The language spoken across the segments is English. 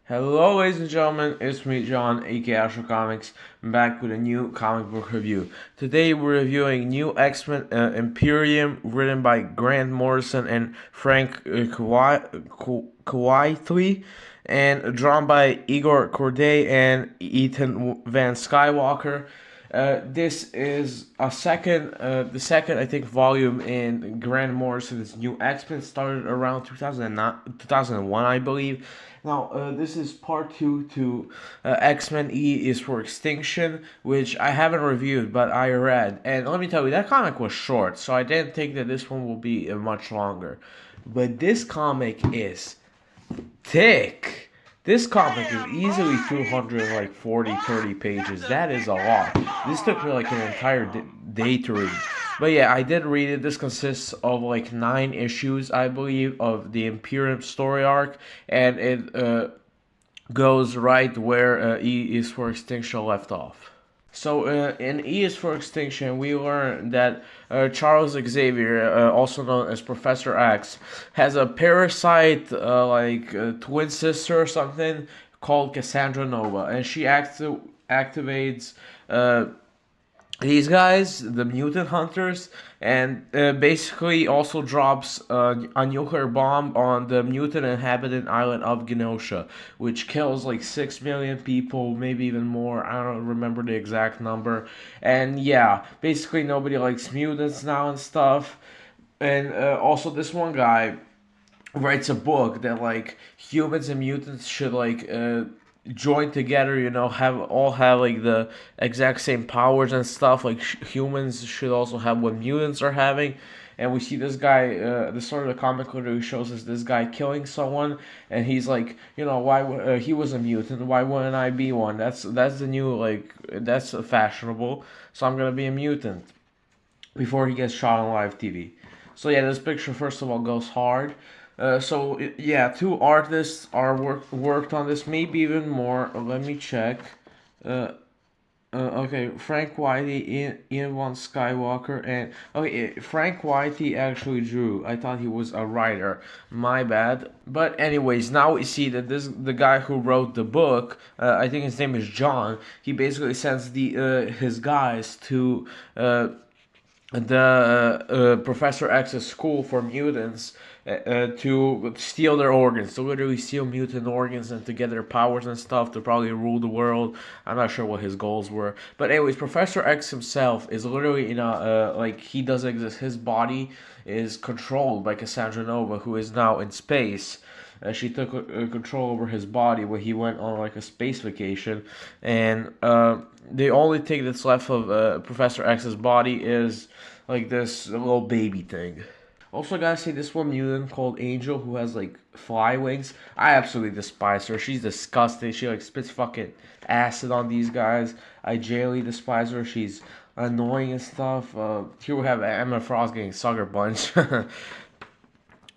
Hello, ladies and gentlemen, it's me, John, aka Astro Comics, back with a new comic book review. Today, we're reviewing New X-Men Imperium, written by Grant Morrison and Frank Kawaitley, and drawn by Igor Corday and Ethan Van Skywalker. This is the second, I think, volume in Grant Morrison's New X-Men. Started around 2001, I believe. Now, this is part 2 to X-Men E is for Extinction, which I haven't reviewed, but I read. And let me tell you, that comic was short, so I didn't think that this one will be much longer. But this comic is thick. This comic is easily 30 pages. That is a lot. This took me like an entire day to read. But yeah, I did read it. This consists of like 9 issues, I believe, of the Imperium story arc. And it goes right where E is for Extinction left off. So in E is for Extinction, we learn that Charles Xavier, also known as Professor X, has a parasite, twin sister or something, called Cassandra Nova, and she activates these guys, the mutant hunters, and basically also drops a nuclear bomb on the mutant inhabited island of Genosha, which kills like 6 million people, maybe even more. I don't remember the exact number. And yeah, basically nobody likes mutants now and stuff. And also, this one guy writes a book that like humans and mutants should join together, have like the exact same powers and stuff. Like humans should also have what mutants are having. And we see this guy, the start of the comic literally shows us this guy killing someone, and he's like, why he was a mutant, why wouldn't I be one? That's the new, that's fashionable, so I'm gonna be a mutant before he gets shot on live TV. So yeah, this picture first of all goes hard. Yeah, 2 artists are worked on this, maybe even more. Let me check. Okay, Frank Whitey, Ian Von Skywalker, and okay, Frank Whitey actually drew. I thought he was a writer. My bad. But anyways, now we see that the guy who wrote the book. I think his name is John. He basically sends his guys to the Professor X's school for mutants to steal their organs, to literally steal mutant organs and to get their powers and stuff to probably rule the world. I'm not sure what his goals were, but anyways, Professor X himself is literally in a he doesn't exist. His body is controlled by Cassandra Nova, who is now in space. She took control over his body when he went on like a space vacation, and the only thing that's left of Professor X's body is like this little baby thing. Also, I gotta say, this one mutant called Angel, who has like fly wings, I absolutely despise her. She's disgusting. She like spits fucking acid on these guys. I genuinely despise her. She's annoying and stuff. Here we have Emma Frost getting sucker punched.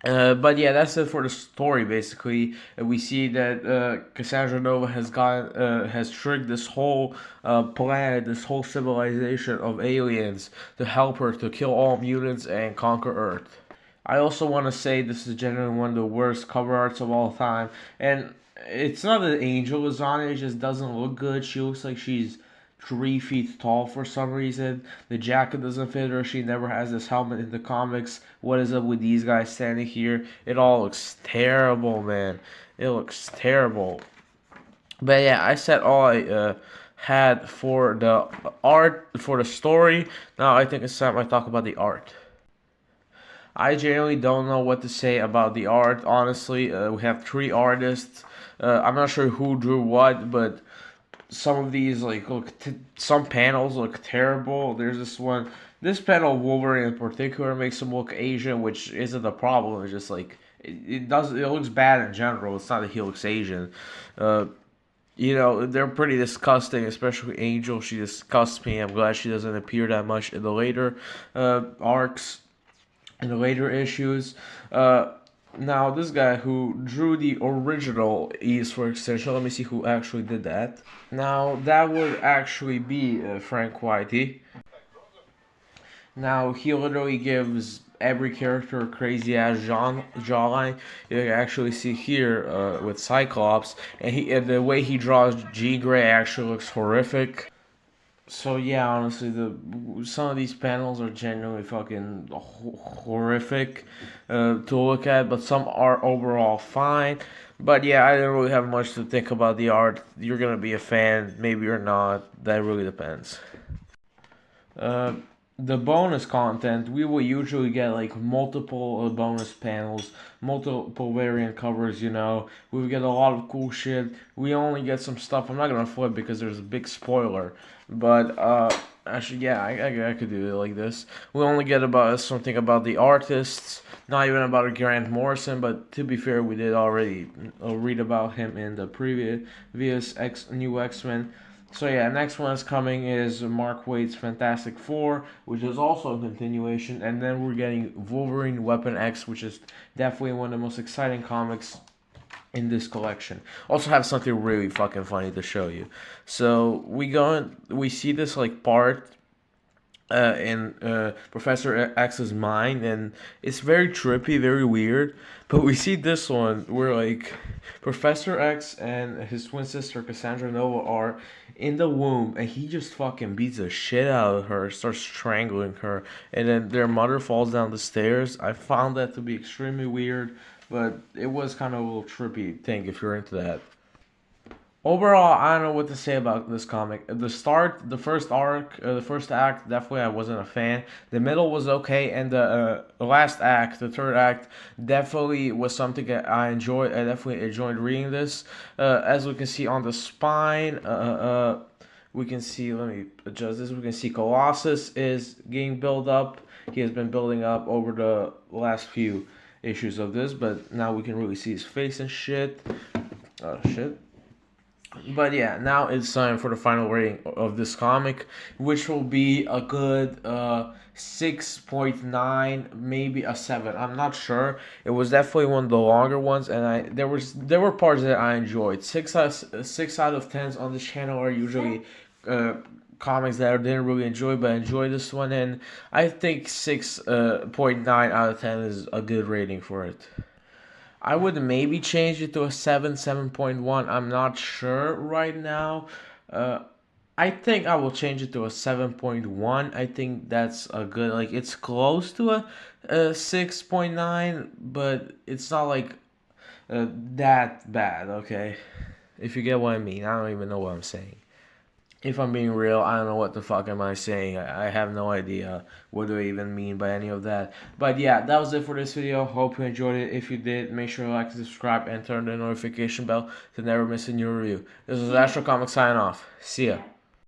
But yeah, that's it for the story. Basically, we see that Cassandra Nova has tricked this whole planet, this whole civilization of aliens to help her to kill all mutants and conquer Earth. I also want to say this is generally one of the worst cover arts of all time, and it's not that Angel is on it; it just doesn't look good. She looks like she's 3 feet tall for some reason. The jacket doesn't fit her. She never has this helmet in the comics. What is up with these guys standing here? It all looks terrible, man. It looks terrible. But yeah, I said all I had for the art, for the story. Now I think it's time I talk about the art. I generally don't know what to say about the art, honestly. We have 3 artists. I'm not sure who drew what, but some of these some panels look terrible. There's this panel of Wolverine in particular makes him look Asian, which isn't a problem. It's just like it looks bad in general. It's not that he looks Asian. They're pretty disgusting, especially Angel. She disgusts me. I'm glad she doesn't appear that much in the later arcs, in the later issues. Now, this guy who drew the original E's for Extinction, let me see who actually did that. Now, that would actually be Frank Whitey. Now, he literally gives every character crazy ass jawline. You can actually see here with Cyclops, and the way he draws G Gray actually looks horrific. So yeah, honestly, the some of these panels are genuinely fucking horrific to look at, but some are overall fine. But yeah, I didn't really have much to think about the art. You're gonna be a fan, maybe you're not. That really depends. Uh, the bonus content, we will usually get like multiple bonus panels, multiple variant covers. We will get a lot of cool shit. We only get some stuff. I'm not gonna flip because there's a big spoiler, but actually, yeah, I could do it like this. We only get about something about the artists, not even about Grant Morrison. But to be fair, we did already read about him in the previous New X-Men. So yeah, next one is coming is Mark Waid's Fantastic Four, which is also a continuation, and then we're getting Wolverine Weapon X, which is definitely one of the most exciting comics in this collection. Also have something really fucking funny to show you. So we see this like part in Professor X's mind, and it's very trippy, very weird. But we see this one where like Professor X and his twin sister Cassandra Nova are in the womb, and he just fucking beats the shit out of her, starts strangling her, and then their mother falls down the stairs. I found that to be extremely weird, but it was kind of a little trippy thing if you're into that. Overall, I don't know what to say about this comic. The start, the first arc, the first act, definitely I wasn't a fan. The middle was okay, and the last act, the third act, definitely was something that I enjoyed. I definitely enjoyed reading this. As we can see on the spine, we can see. Let me adjust this. We can see Colossus is getting built up. He has been building up over the last few issues of this, but now we can really see his face and shit. Oh shit. But yeah, now it's time for the final rating of this comic, which will be a good 6.9, maybe a 7. I'm not sure. It was definitely one of the longer ones, and there were parts that I enjoyed. 6 out of 10s on this channel are usually comics that I didn't really enjoy, but I enjoyed this one, and I think 6.9 out of 10 is a good rating for it. I would maybe change it to a 7, 7.1. I'm not sure right now. I think I will change it to a 7.1. I think that's a good, like, it's close to a 6.9, but it's not like that bad, okay? If you get what I mean. I don't even know what I'm saying. If I'm being real, I don't know what the fuck am I saying. I have no idea what do I even mean by any of that. But yeah, that was it for this video. Hope you enjoyed it. If you did, make sure to like, subscribe, and turn the notification bell to never miss a new review. This was Astro Comics signing off. See ya.